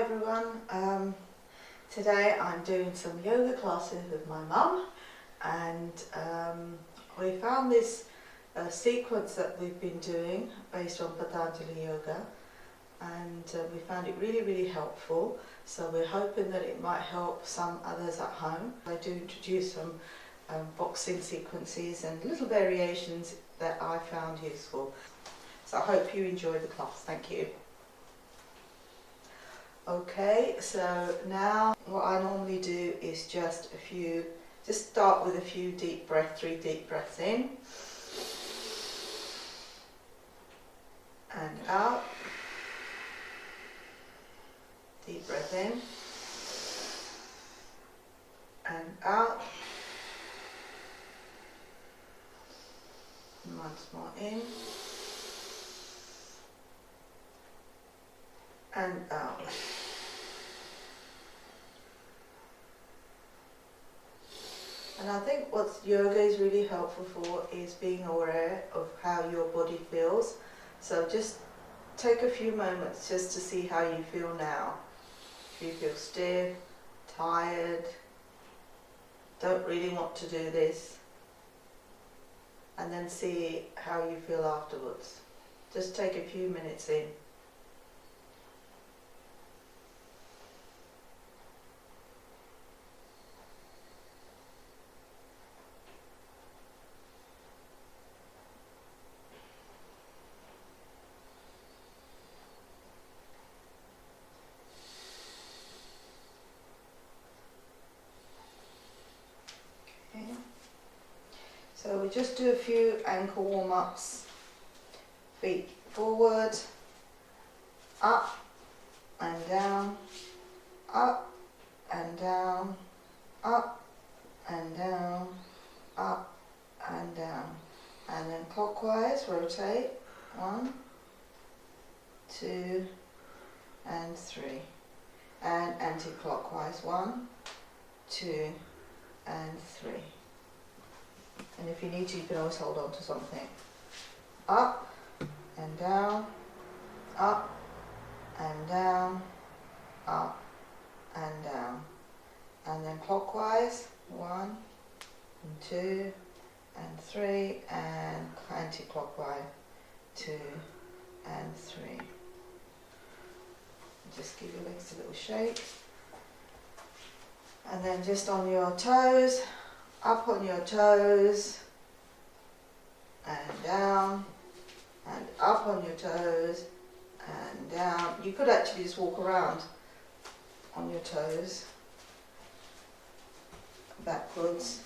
everyone. Today I'm doing some yoga classes with my mum, and we found this sequence that we've been doing based on Patanjali Yoga, and we found it really helpful, so we're hoping that it might help some others at home. I do introduce some boxing sequences and little variations that I found useful. So I hope you enjoy the class. Thank you. Okay, so now what I normally do is just start with a few deep breaths, 3 deep breaths in and out. Deep breath in and out. And once more in and out. And I think what yoga is really helpful for is being aware of how your body feels. So just take a few moments just to see how you feel now. If you feel stiff, tired, don't really want to do this, and then see how you feel afterwards. Just take a few minutes in. So we just do a few ankle warm-ups. Feet forward, up and down, up and down, up and down, up and down. And then clockwise, rotate. 1, 2, and 3. And anti-clockwise. 1, 2, and 3. And if you need to, you can always hold on to something. Up and down, up and down, up and down. And then clockwise, 1, and 2, and 3, and anti-clockwise, 2, and 3. Just give your legs a little shake. And then just on your toes, up on your toes, and down, and up on your toes, and down. You could actually just walk around on your toes, backwards,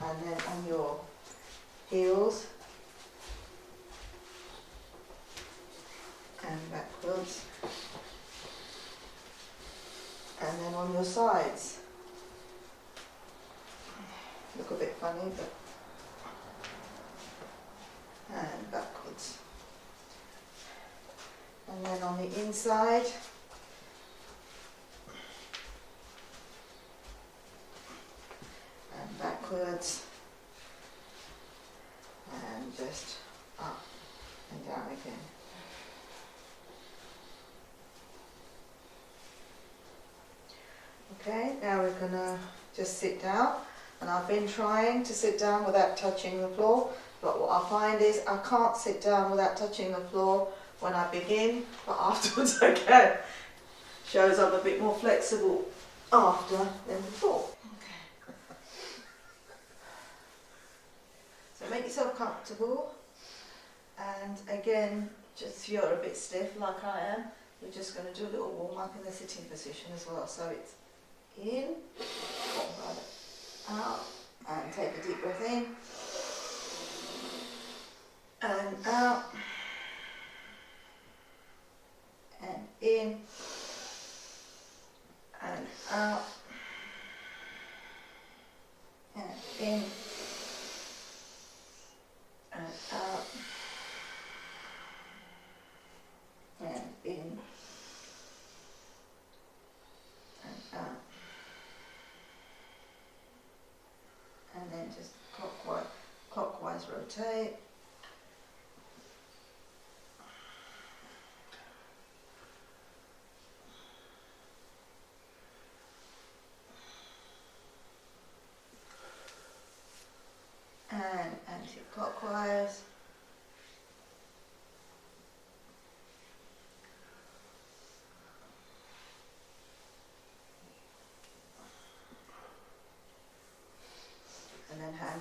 and then on your heels, and backwards. And then on your sides. Look a bit funny, but and backwards. And then on the inside, and backwards, and just up and down again. Okay, now we're going to just sit down, and I've been trying to sit down without touching the floor, but what I find is I can't sit down without touching the floor when I begin, but afterwards I can. Shows I'm a bit more flexible after than before. Okay. So make yourself comfortable, and again, just if you're a bit stiff like I am, you're just going to do a little warm up in the sitting position as well. So it's in, out, and take a deep breath in, and out, and in, and out, and in, and out, and in, and out. And then just clockwise rotate.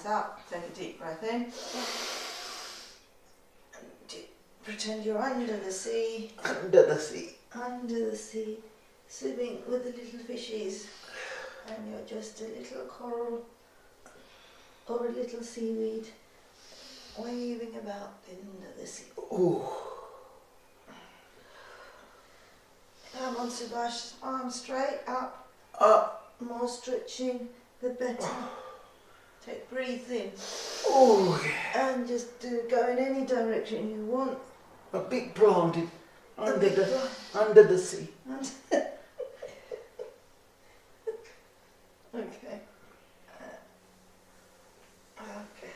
hands up, take a deep breath in. And pretend you're under the sea. Under the sea. Under the sea, swimming with the little fishies. And you're just a little coral or a little seaweed waving about into the sea. Ooh. Come on, Subhash, arms straight up. Up. More stretching, the better. Take breathe in. Oh, yeah. And just go in any direction you want. A big plant under the sea. Okay. Okay.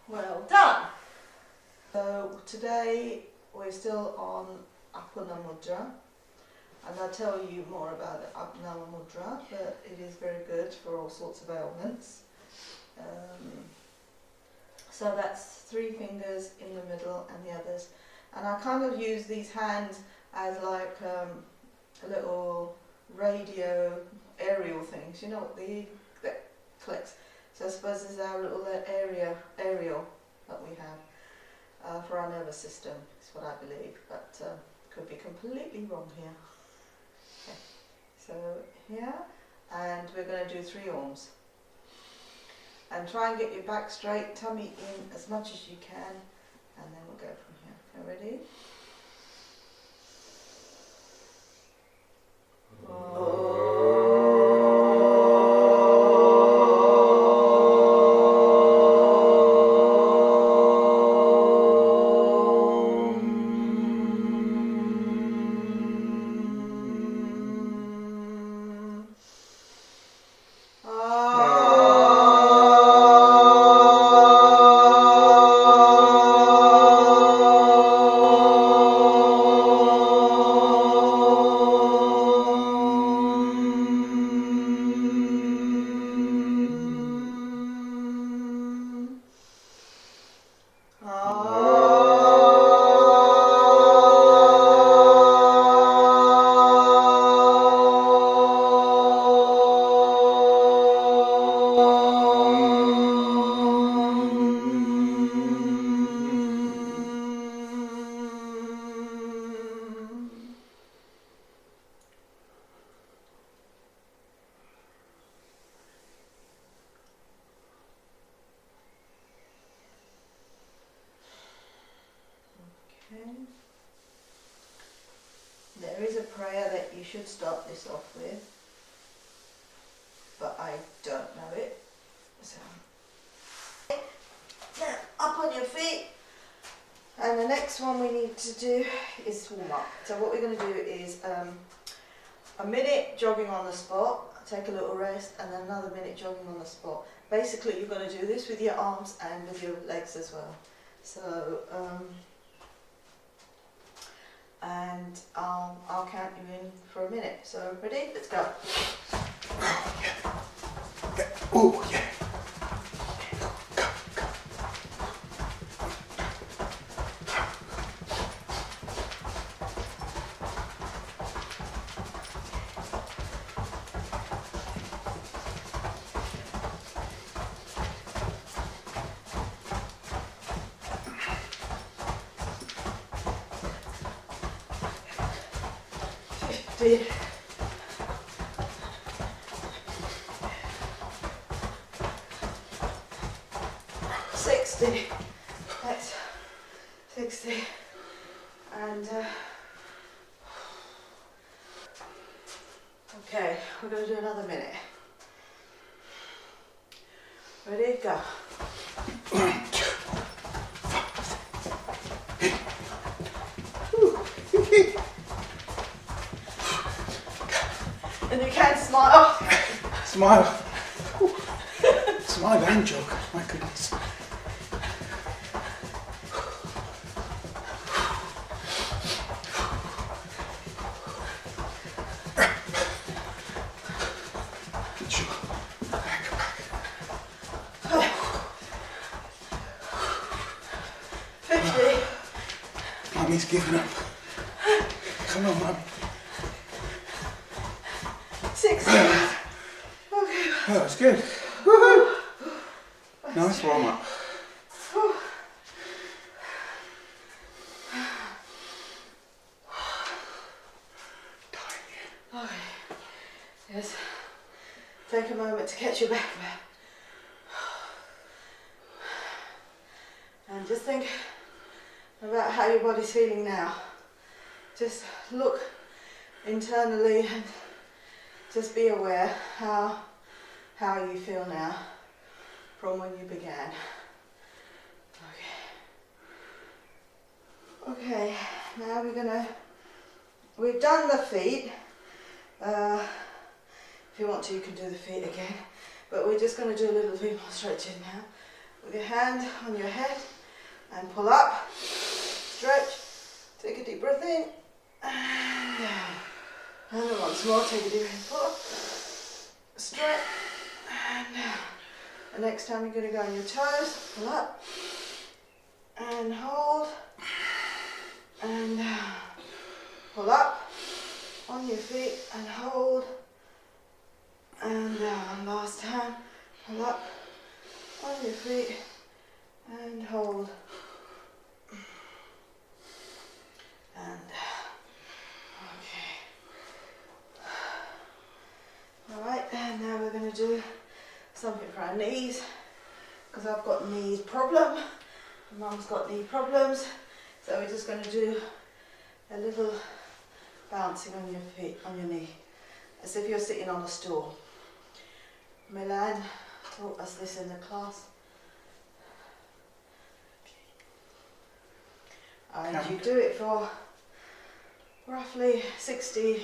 Well done. So today we're still on Apana Mudra, and I'll tell you more about the Apana Mudra, but it is very good for all sorts of ailments. So that's 3 fingers in the middle and the others, and I kind of use these hands as like a little radio aerial things, you know what that clicks. So I suppose this is our little aerial that we have for our nervous system, is what I believe, but could be completely wrong here. Okay. So here, and we're going to do 3 arms. And try and get your back straight, tummy in as much as you can, and then we'll go from here. Okay, ready? There is a prayer that you should start this off with, but I don't know it. So now up on your feet, and the next one we need to do is warm up. So what we're going to do is a minute jogging on the spot, take a little rest, and then another minute jogging on the spot. Basically you're going to do this with your arms and with your legs as well. So and I'll count you in for a minute. So ready? Let's go. Oh, yeah. Yeah. Oh, yeah. Go, go. 50. 60. That's 60. And okay, we're going to do another minute. Ready? Go. 1, 2. And you can smile. Smile. Smile and jog. My goodness. Good job. Back. 50. Mummy's given up. Come on, Mummy. 60. Okay. Oh, that's good. Woohoo! Nice warm up. Okay. Yes. Take a moment to catch your breath. And just think about how your body's feeling now. Just look internally and just be aware how you feel now from when you began. Okay, now we've done the feet. If you want to, you can do the feet again. But we're just going to do a little bit more stretching now. With your hand on your head and pull up, stretch, take a deep breath in, and down. And then once more, take a deep breath, pull up, stretch, and down. The next time you're going to go on your toes, pull up, and hold, and down. Pull up on your feet and hold, and down. Last time, pull up on your feet and hold, and okay. Alright, and now we're going to do something for our knees, because I've got knee problem, Mum's got knee problems, so we're just going to do a little bouncing on your feet, on your knee, as if you're sitting on a stool. Milan taught us this in the class. And you do it for roughly 60,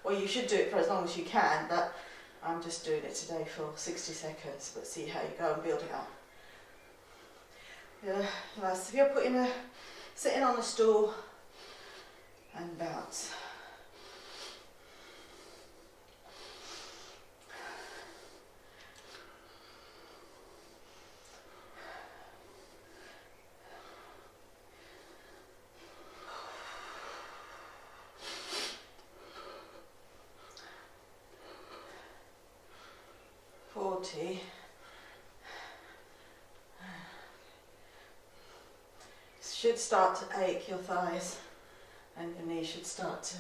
well, you should do it for as long as you can, but I'm just doing it today for 60 seconds, but see how you go and build it up. Yeah, nice. If you're sitting on a stool and bounce. Should start to ache your thighs, and your knees should start to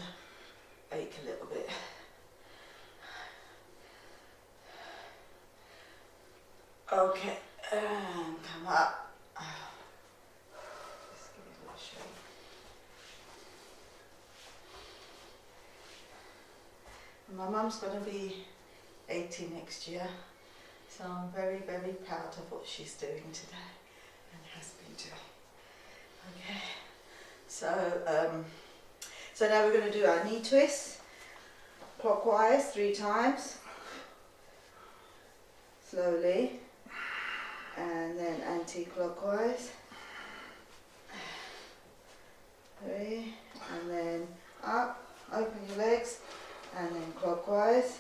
ache a little bit. Okay, and come up. Just give it a little shake. My mum's going to be 80 next year, so I'm very, very proud of what she's doing today and has been doing. Okay, so now we're going to do our knee twists, clockwise 3 times, slowly, and then anti-clockwise, 3, and then up, open your legs, and then clockwise.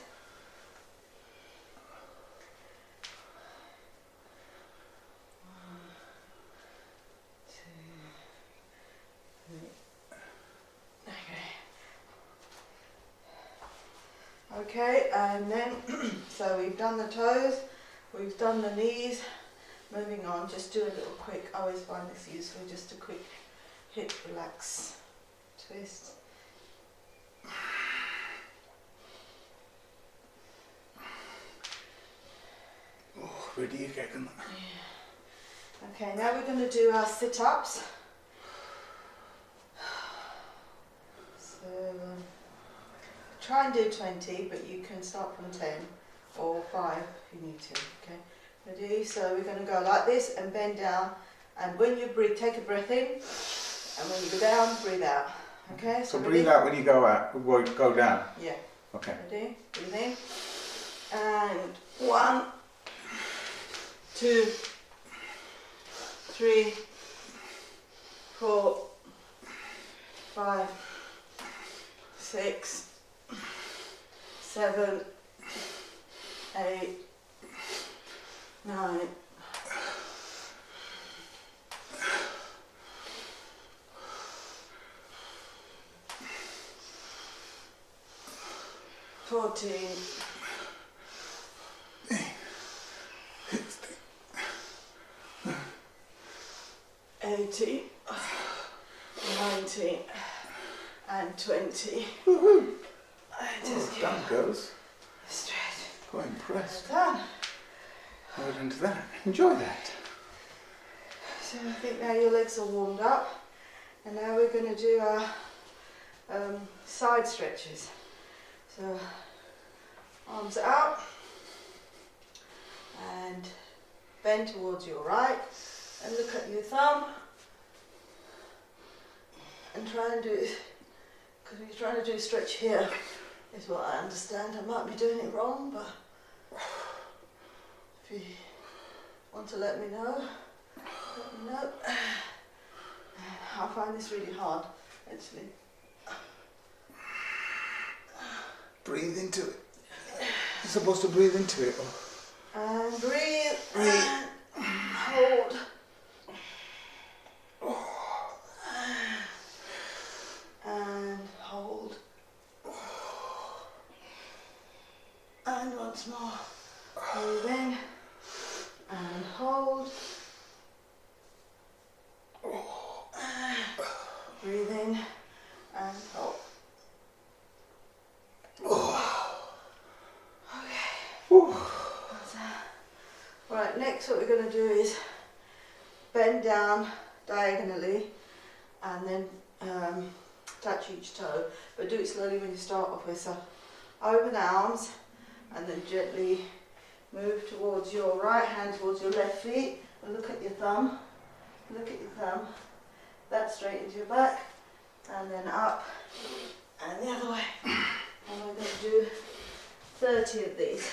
Okay, and then, so we've done the toes, we've done the knees, moving on, just do a little quick, I always find this useful, just a quick hip relax twist. Oh, ready you get them. Yeah. Okay, now we're going to do our sit-ups. So, try and do 20, but you can start from 10 or 5 if you need to, okay? Ready? So we're going to go like this and bend down, and when you breathe, take a breath in, and when you go down, breathe out, okay? So breathe out when you go out, go down? Yeah. Okay. Ready? Breathe in, and 1, 2, 3, 4, 5, 6, 7, 8, 9, 14, 18, 19 and 20. Woohoo! And just Done, girls. straight. Quite impressed. Done. Well done to that. Enjoy that. So I think now your legs are warmed up, and now we're going to do our side stretches. So arms out and bend towards your right and look at your thumb and try and do it, because we're trying to do a stretch here is what I understand. I might be doing it wrong, but if you want to let me know, let me know. I find this really hard, actually. Breathe into it. You're supposed to breathe into it. And breathe. Breathe. And hold. And hold. And once more. Breathe in. And hold. Breathe in. And hold. Right, next what we're going to do is bend down diagonally and then touch each toe, but do it slowly when you start off with. So open arms and then gently move towards your right hand, towards your left feet, and look at your thumb. Look at your thumb. That straightens your back, and then up and the other way. And we're going to do 30 of these.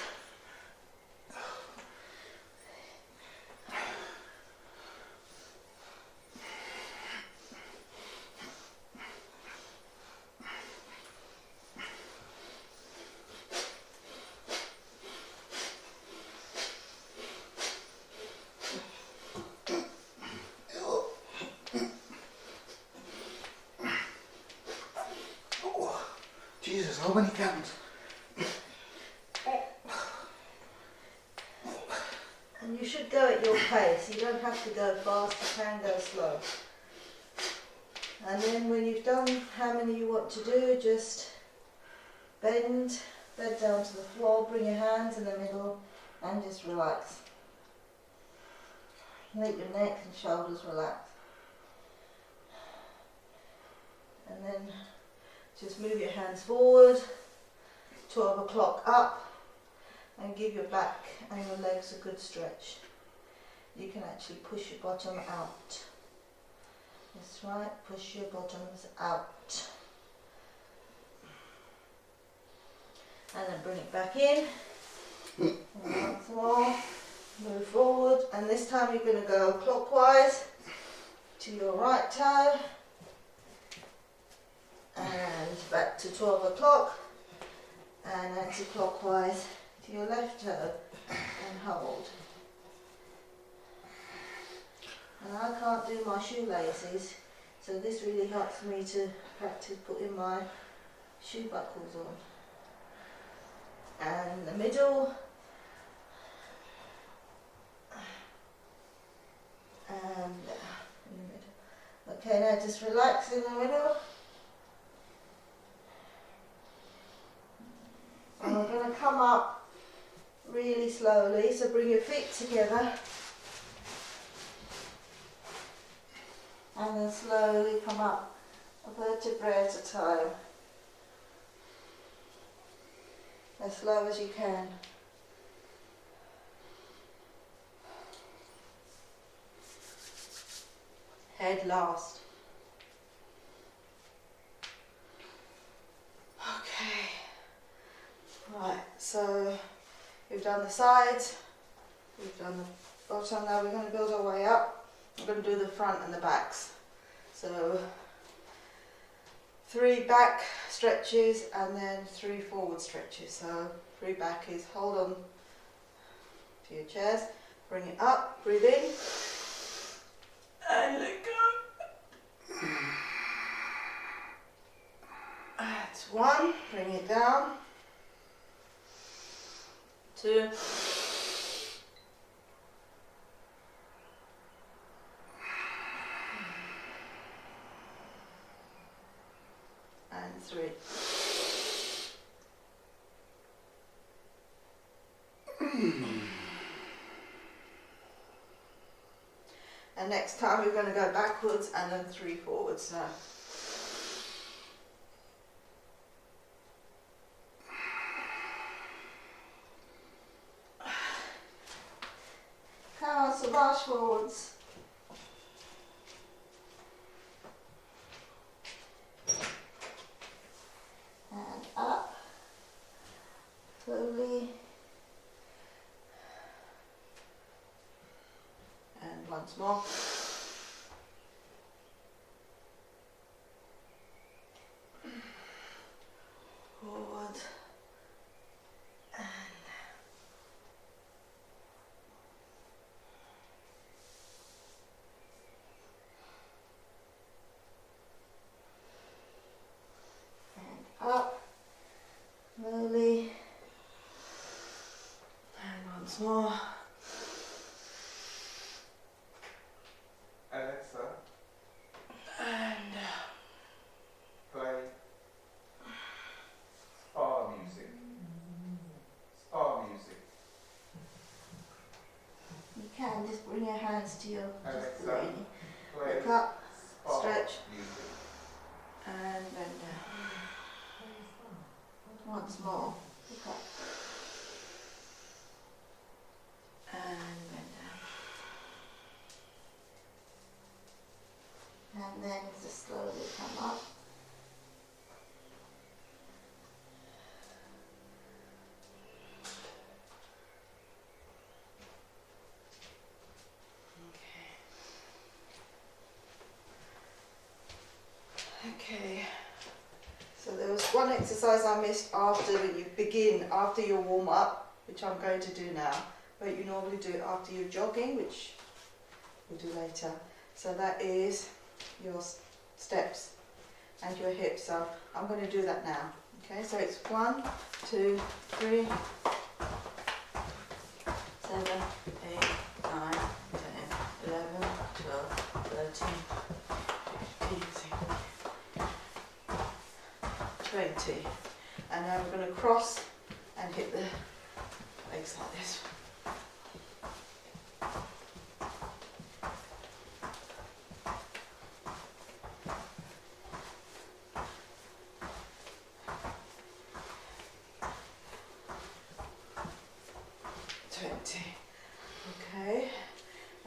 Jesus, how many counts? And you should go at your pace. You don't have to go fast, you can go slow. And then when you've done how many you want to do, just bend down to the floor, bring your hands in the middle and just relax. Let your neck and shoulders relax. And then just move your hands forward, 12 o'clock up, and give your back and your legs a good stretch. You can actually push your bottom out. That's right, push your bottoms out. And then bring it back in. And once more, move forward, and this time you're going to go clockwise to your right toe. And back to 12 o'clock and anti-clockwise to your left toe and hold. And I can't do my shoelaces, so this really helps me to practice putting my shoe buckles on. And the middle. And in the middle. Okay, now just relax in the middle. And we're going to come up really slowly, so bring your feet together and then slowly come up a vertebrae at a time, as slow as you can. Head last. Okay. Right, so we've done the sides, we've done the bottom, now we're going to build our way up. We're going to do the front and the backs. So 3 back stretches and then 3 forward stretches. So 3 back is hold on to your chairs, bring it up, breathe in, and let go. That's 1, bring it down. 2, 3, And next time we're going to go backwards and then 3 forwards now. Come on, so march forwards. And up. Slowly. And once more. Forward. And up. Slowly. And once more. Alexa, And play spa music. Spa music. you can just bring your hands to your Alexa, brain. play Look up, spa stretch, music. and bend down. Once more. Look up. And bend down. And then just slowly come up. Okay. So there was one exercise I missed after you begin, after your warm up, which I'm going to do now. But you normally do it after your jogging, which we'll do later. So that is your steps and your hips. So I'm going to do that now. Okay, so it's 1, 2, 3, 7, 8, 9, 10, 11, 12, 13, 15, 16, 20. And now we're going to cross and hit the legs like this. Okay,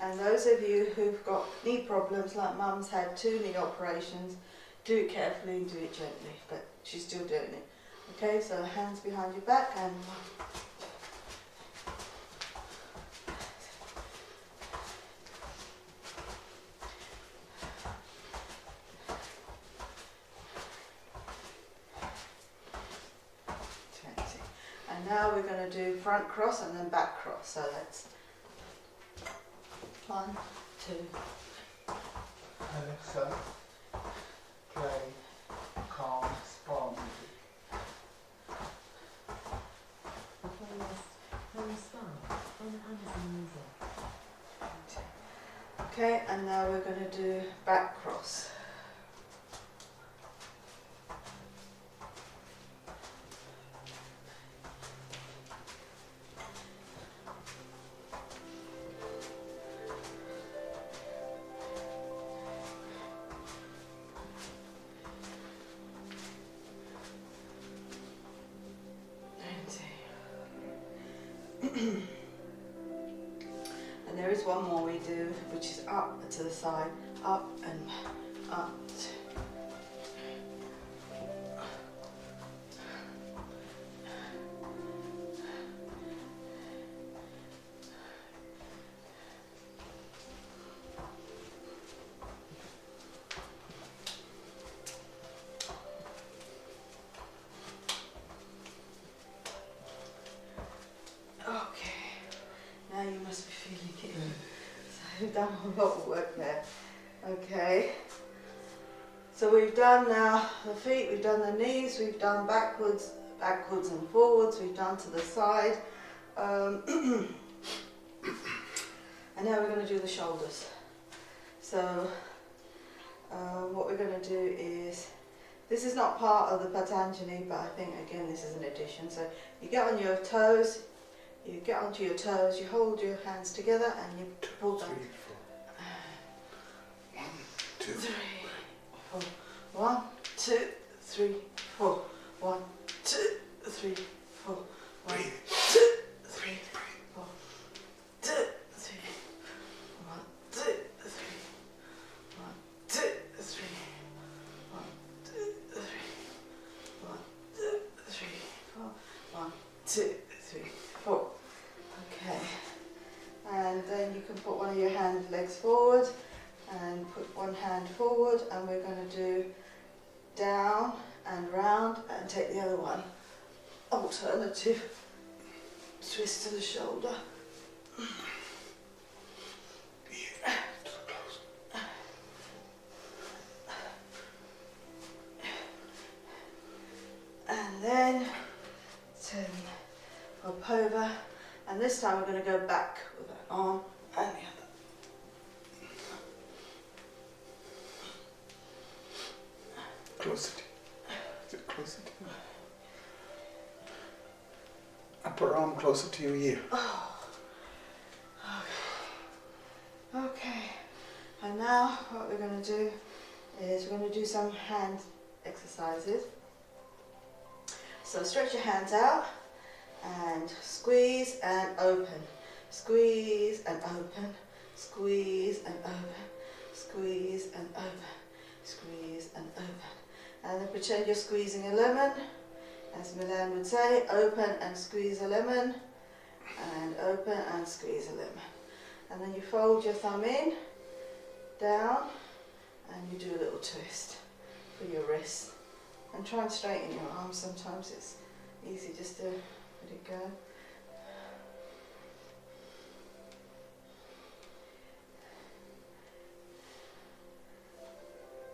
and those of you who've got knee problems, like Mum's had 2 knee operations, do it carefully and do it gently, but she's still doing it. Okay, so hands behind your back and 20. And now we're going to do front cross and then back cross. So that's 1, 2. Alexa, play calm spa music. Okay, and now we're going to do back cross. And there is one more we do, which is up to the side, up and up. Now you must be feeling it. So we've done a lot of work there. Okay. So we've done now the feet, we've done the knees, we've done backwards and forwards, we've done to the side. And now we're going to do the shoulders. So what we're going to do is, this is not part of the Patanjali, but I think again this is an addition. So you get on your toes, You get onto your toes, you hold your hands together and you pull back. 3, 4. 1, 2, 3, 4. 1, 2, 3, 4. 1, 2, 3, 4. 1, breathe. 2, 3, 4. 2, 3. 1, 2, 3. 1, 2, 3. 1, 2, 3. 1, 2, 3, 4. 1, 2, 3, 4. Okay. And then you can put one of your legs forward and put one hand forward, and we're going to do down and round and take the other one. Alternative twist to the shoulder. And then turn up over, and this time we're going to go back with that arm and the other. Closer to you. Is it closer to you? Upper arm closer to your ear. Oh. Okay. Okay. And now what we're going to do is we're going to do some hand exercises. So stretch your hands out and squeeze and open. Squeeze and open. Squeeze and open. Squeeze and open. Squeeze and open. And then pretend you're squeezing a lemon. As Milan would say, open and squeeze a lemon. And open and squeeze a lemon. And then you fold your thumb in, down, and you do a little twist for your wrist. And try and straighten your arms. Sometimes it's easy just to let it go.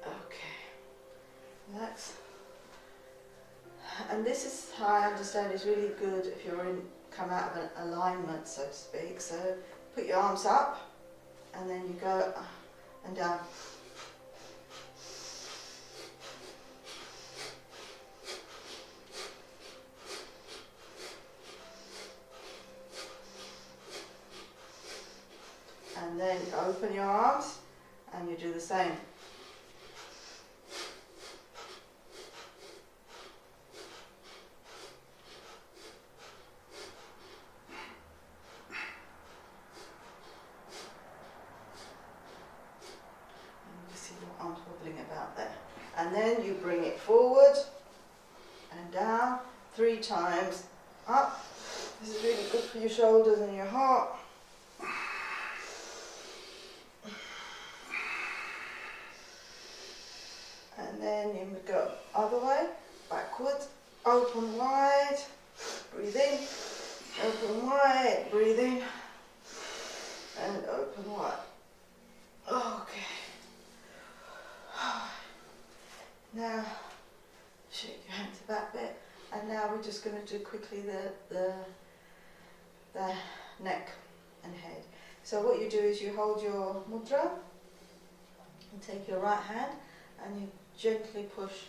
Okay, relax. And this is how I understand is really good if you're come out of an alignment, so to speak. So put your arms up, and then you go up and down. And then open your arms, and you do the same. Arms wobbling about there. And then you bring it forward and down 3 times. Up. This is really good for your shoulders and your heart. And then you would go other way, backwards, open wide, breathe in, open wide, breathe in, and open wide. Okay. Now, shake your hands back a bit, and now we're just going to do quickly the neck and head. So what you do is you hold your mudra, and take your right hand, and you gently push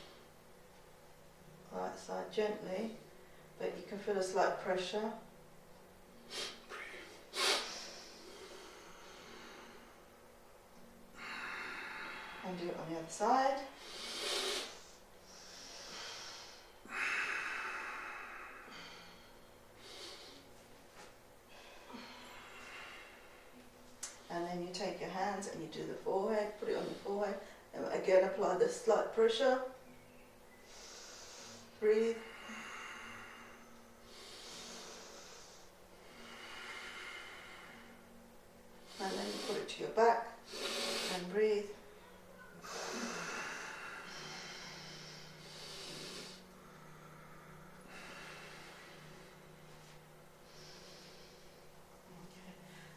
right side, gently, but you can feel a slight pressure. And do it on the other side. And then you take your hands and you do the forehead, put it on your forehead, and again apply the slight pressure. Breathe. And then you put it to your back and breathe.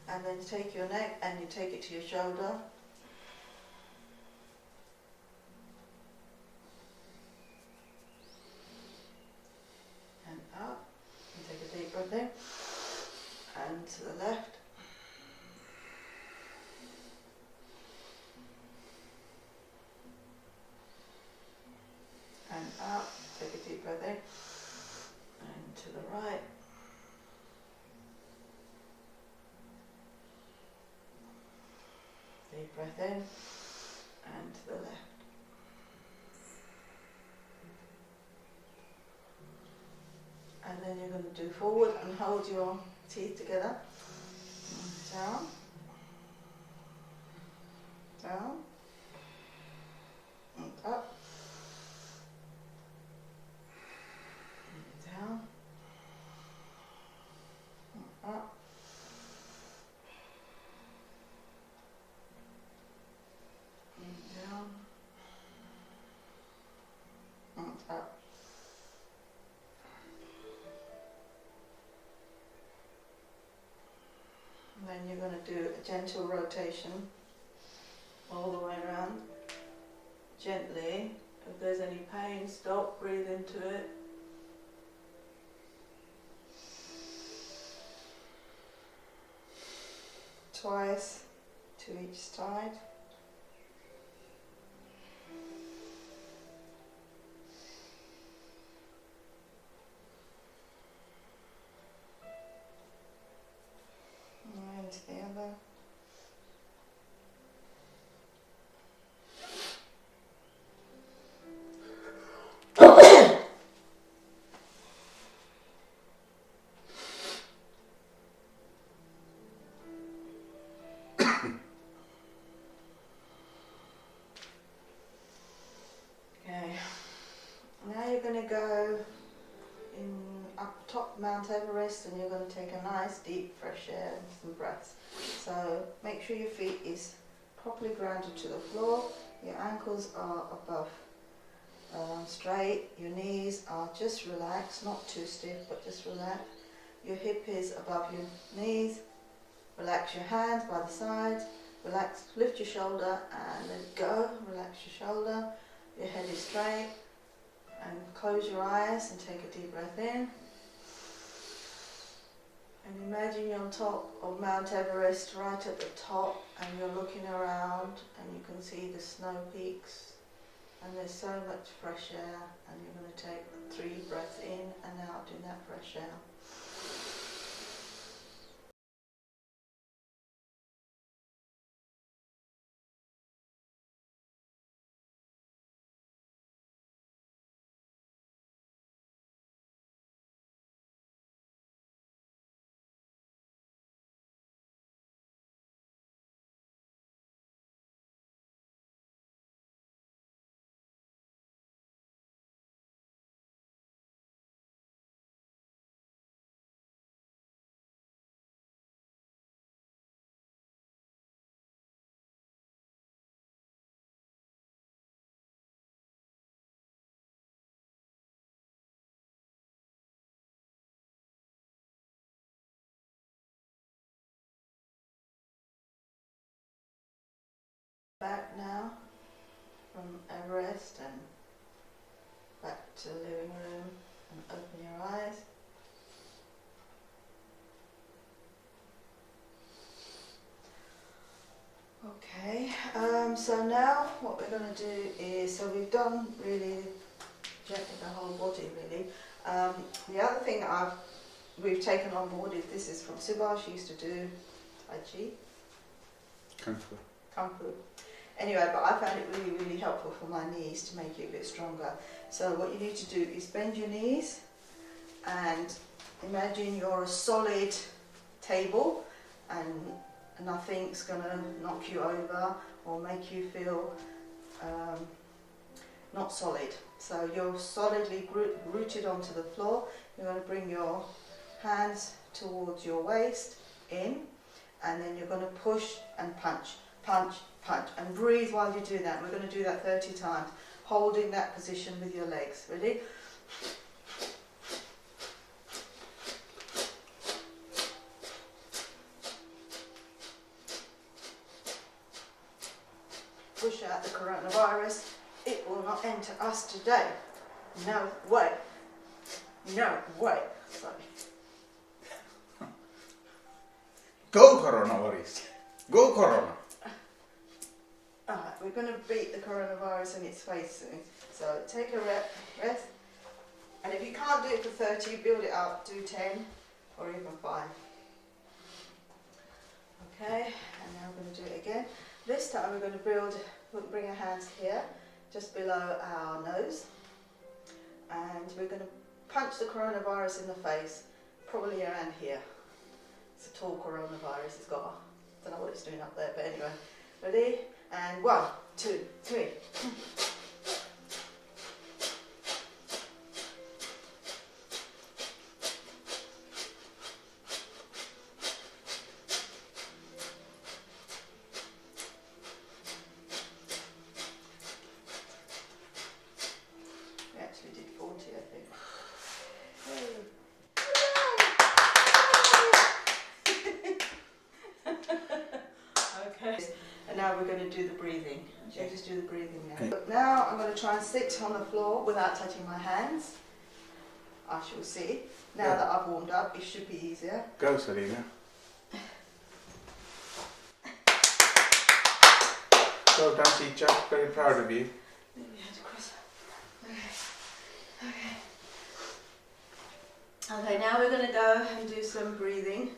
And then take your neck and you take it to your shoulder. And up. And take a deep breath in. And to the left. And up. Take a deep breath in. And to the right. Deep breath in and to the left. And then you're going to do forward and hold your teeth together. Down. Down. And up. And down. And up. And down. And up. And then you're going to do a gentle rotation all the way around. Gently. If there's any pain, stop, breathe into it. Twice to each side. And the other. Okay, now you're going to go in up top Mount Everest and you're going to take a nice deep fresh air and some breaths. So make sure your feet is properly grounded to the floor, your ankles are above straight, your knees are just relaxed, not too stiff but just relaxed. Your hip is above your knees, relax your hands by the sides, relax, lift your shoulder and then go, relax your shoulder. Your head is straight and close your eyes and take a deep breath in. And imagine you're on top of Mount Everest, right at the top, and you're looking around and you can see the snow peaks and there's so much fresh air, and you're going to take 3 breaths in and out in that fresh air. Back now from Everest and back to the living room and open your eyes. Okay, so now what we're going to do is, so we've done really gently the whole body really. The other thing we've taken on board is, this is from Subhash, she used to do Tai Chi. Kung Fu. Anyway, but I found it really, really helpful for my knees to make it a bit stronger. So what you need to do is bend your knees and imagine you're a solid table and nothing's going to knock you over or make you feel not solid. So you're solidly rooted onto the floor. You're going to bring your hands towards your waist in, and then you're going to push and punch, punch, punch, and breathe while you do that. We're going to do that 30 times, holding that position with your legs. Ready? Push out the coronavirus. It will not enter us today. No way. No way. Sorry. Go coronavirus. Go corona. Alright, we're going to beat the coronavirus in its face soon. So take a breath. And if you can't do it for 30, build it up. Do 10 or even 5. Okay, and now I'm going to do it again. This time we're going to bring our hands here, just below our nose, and we're going to punch the coronavirus in the face, probably around here. It's a tall coronavirus, it's got, I don't know what it's doing up there, but anyway. Ready? And 1, 2, 3. We actually did 40, I think. Okay. And now we're going to do the breathing. Shall I just do the breathing now? Okay. Now I'm going to try and sit on the floor without touching my hands. I shall see. Now that I've warmed up, it should be easier. Go, Selena. Well done, teacher. Very proud of you. Maybe I had to cross. Okay, now we're going to go and do some breathing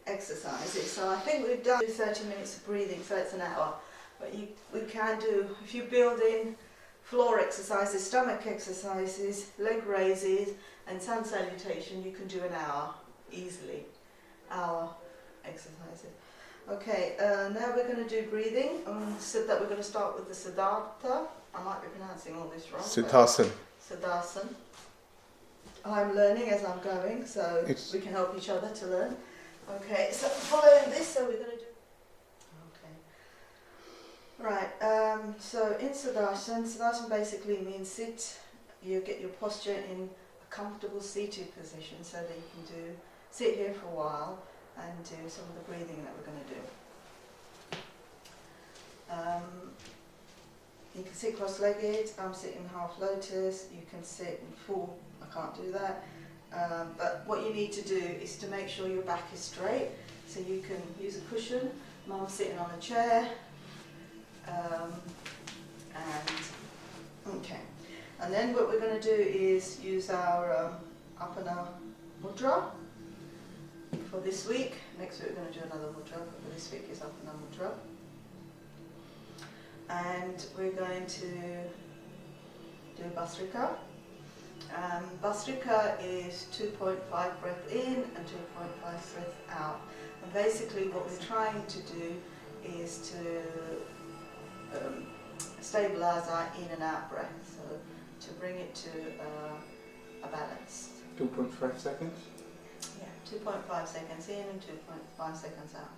exercises. So I think we've done 30 minutes of breathing, so it's an hour. But we can do, if you build in floor exercises, stomach exercises, leg raises, and sun salutation, you can do an hour easily. Hour exercises. Okay, now we're going to do breathing. So that we're going to start with the Siddhartha. I might be pronouncing all this wrong. Siddhasan. Siddhasan. I'm learning as I'm going, so we can help each other to learn. Okay, so following this, so we're going to do. Okay. Right. So in Siddhasan basically means sit. You get your posture in a comfortable seated position, so that you can sit here for a while and do some of the breathing that we're going to do. You can sit cross-legged. I'm sitting half lotus. You can sit in full. I can't do that. But what you need to do is to make sure your back is straight. So you can use a cushion. Mum's sitting on a chair. And then what we're going to do is use our Apana Mudra for this week. Next week we're going to do another mudra, but for this week is Apana Mudra. And we're going to do Bhastrika. Bhastrika is 2.5 breath in and 2.5 breath out. And basically what we're trying to do is to stabilize our in and out breath, so to bring it to a balance. 2.5 seconds. Yeah, 2.5 seconds in and 2.5 seconds out.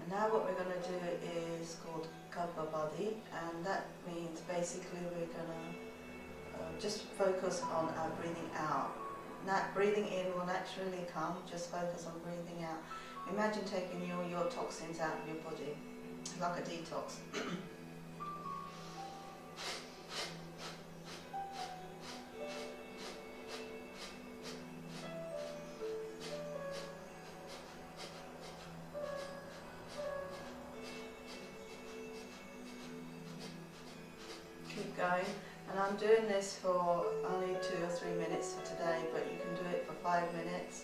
And now what we're going to do is called Kapabadi, and that means basically we're going to just focus on our breathing out. Breathing in will naturally come, just focus on breathing out. Imagine taking your toxins out of your body, like a detox. Going, and I'm doing this for only 2 or 3 minutes for today, but you can do it for 5 minutes,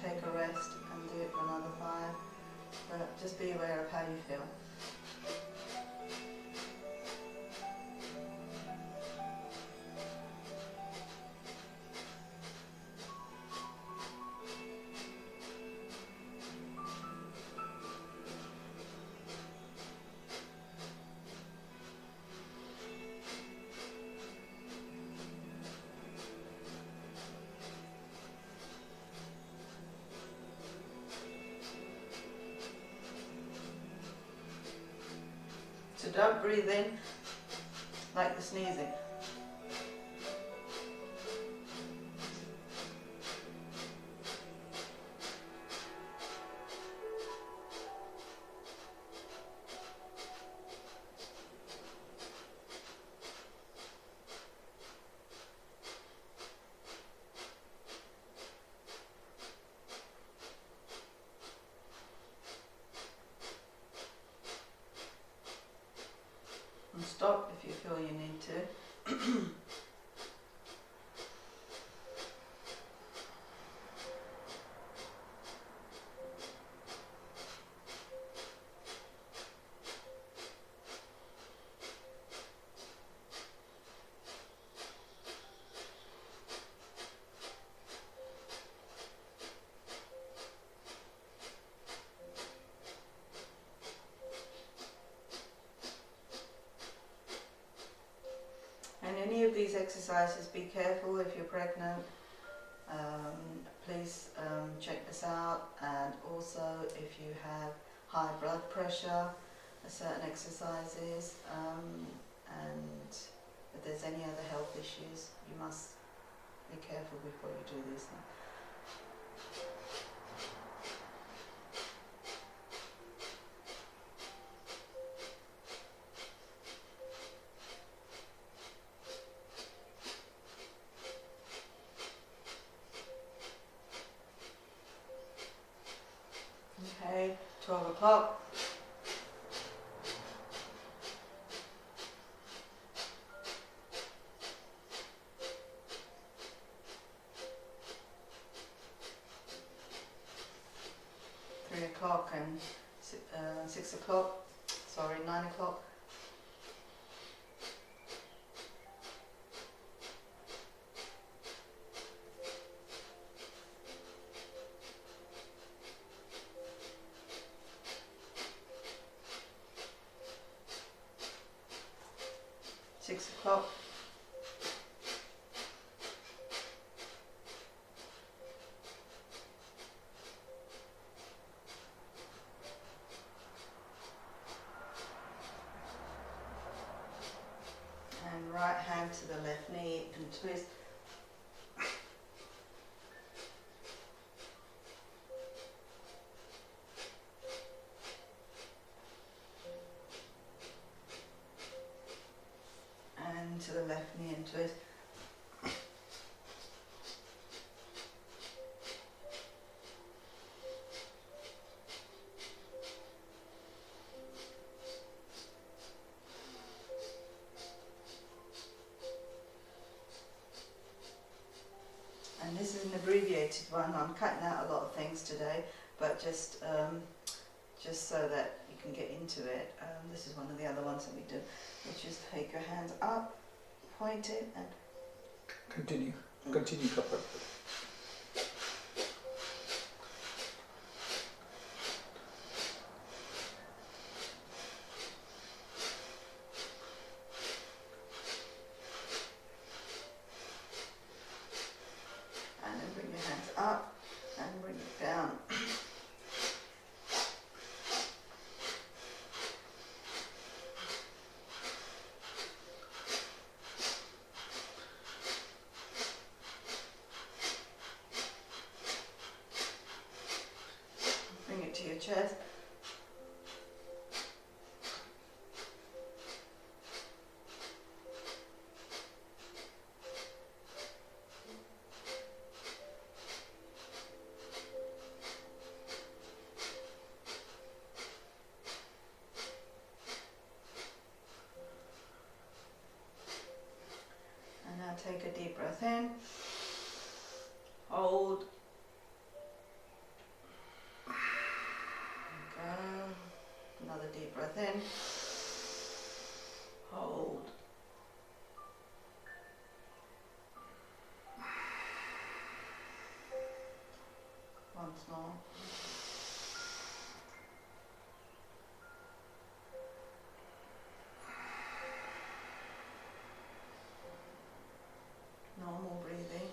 can take a rest and do it for another 5. But just be aware of how you feel. So don't breathe in like you're sneezing. And stop if you feel you need to. And any of these exercises, be careful if you're pregnant. Please check this out, and also if you have high blood pressure, certain exercises, and if there's any other health issues, you must be careful before you do these things. Okay, 12 o'clock. O'clock and 6 o'clock, sorry, 9 o'clock. Six o'clock. And right hand to the left knee and twist. And to the left knee and twist. And this is an abbreviated one. I'm cutting out a lot of things today, but just so that you can get into it. This is one of the other ones that we do, which is take your hands up, point it, and Continue. Continue, Kapil. and then bring your hands up and bring it down. Bring it to your chest. Take a deep breath in, hold, deep breath in. Hold. Once more. Normal breathing.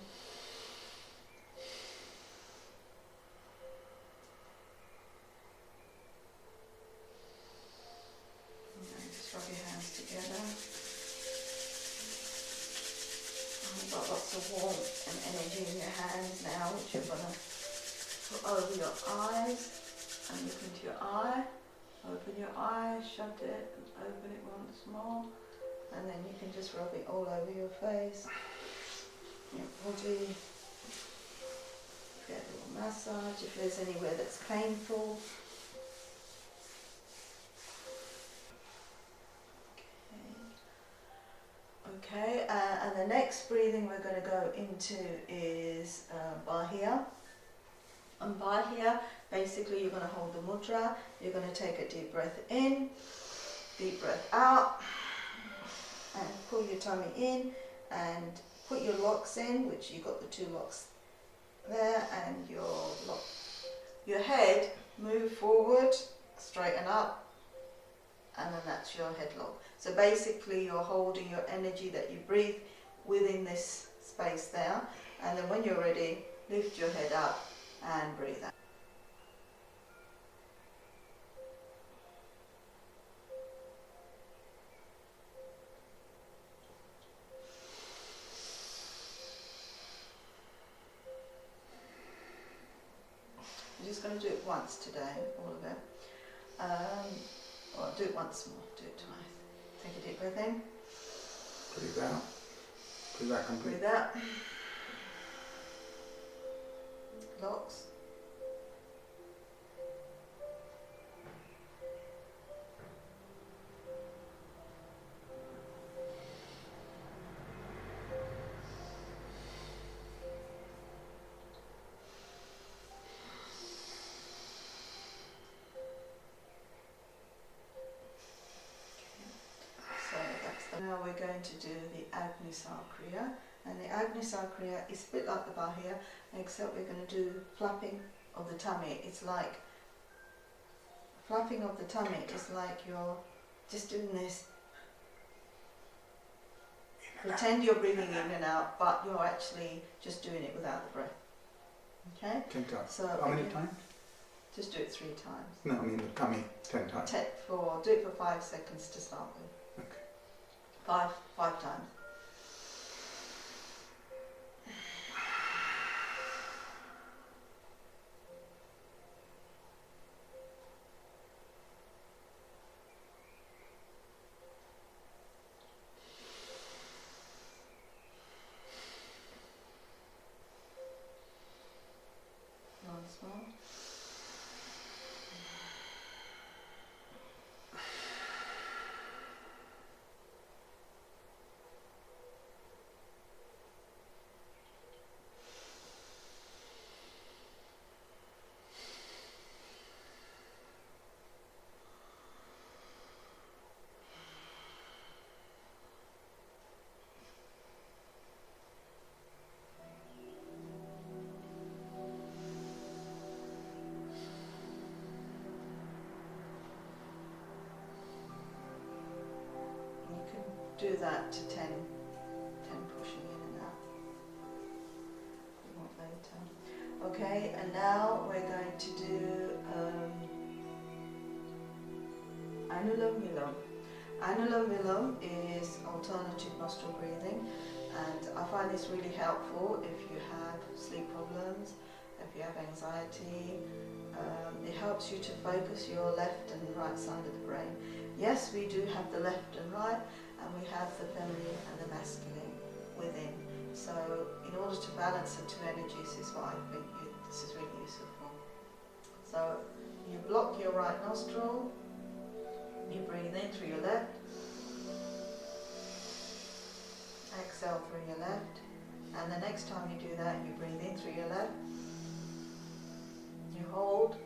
Okay, just rub your hands together. And you've got lots of warmth and energy in your hands now, which you're going to put over your eyes and look into your eye. Open your eye, shut it, and open it once more. And then you can just rub it all over your face, your body. Get a little massage if there's anywhere that's painful. Okay, and the next breathing we're going to go into is Bahia. And Bahia, basically you're going to hold the mudra, you're going to take a deep breath in, deep breath out, and pull your tummy in, and put your locks in, which you've got the two locks there, and your head move forward, straighten up, and then that's your headlock. So basically you're holding your energy that you breathe within this space there, and then when you're ready, lift your head up and breathe out. I'm just going to do it once today, all of it. Or do it once more, do it twice. Take a deep breath in. Breathe out. Breathe out completely. Breathe out. Locks. Now we're going to do the Agnisakriya, and the Agnisakriya is a bit like the Bahia, except we're going to do flapping of the tummy. It's like flapping of the tummy is like you're just doing this. Pretend you're breathing in and out, but you're actually just doing it without the breath. Okay? 10 times. So how many times? Just do it 3 times. No, I mean the tummy 10 times. Do it for 5 seconds to start with. Okay. 5 times. Once more. Do that to 10 pushing in and out. We want later. Okay, and now we're going to do Anulam Vilom. Anulam Vilom is alternative nostril breathing, and I find this really helpful if you have sleep problems, if you have anxiety. It helps you to focus your left and right side of the brain. Yes, we do have the left and right, and we have the feminine and the masculine within. So in order to balance the 2 energies is why I think this is really useful. So you block your right nostril, you breathe in through your left, exhale through your left, and the next time you do that you breathe in through your left, you hold,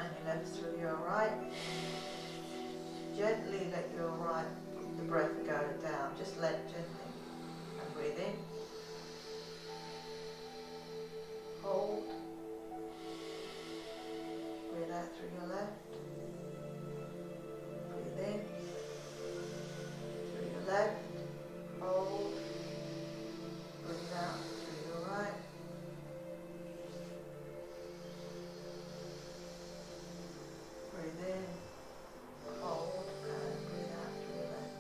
and your left through your right. Gently let your right, the breath go down. Just let gently. And breathe in. Hold. Breathe out through your left. Breathe in. Through your left. Hold. Breathe out through your right. Breathe in. Hold and breathe out through your left.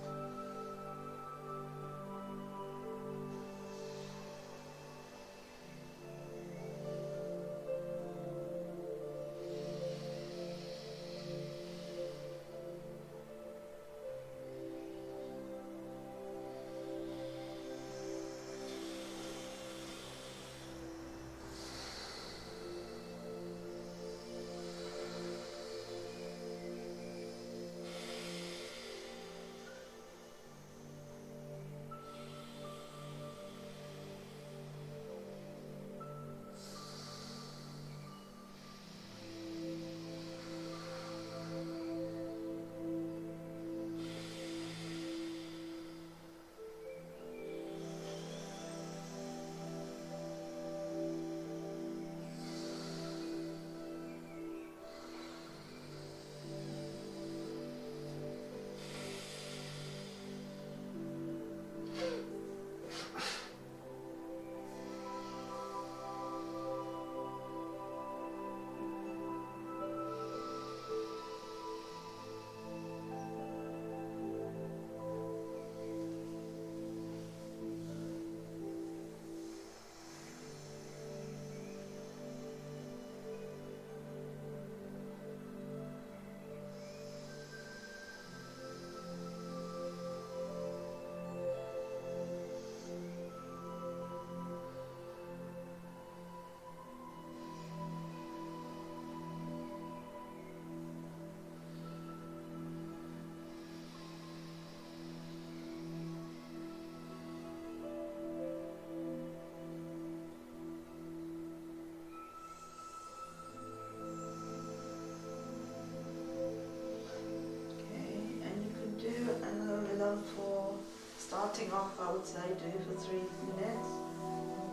For starting off, I would say do for 3 minutes,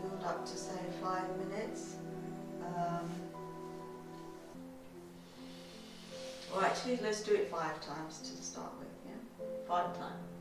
build up to say 5 minutes. Or actually, let's do it 5 times to start with. Yeah, 5 times.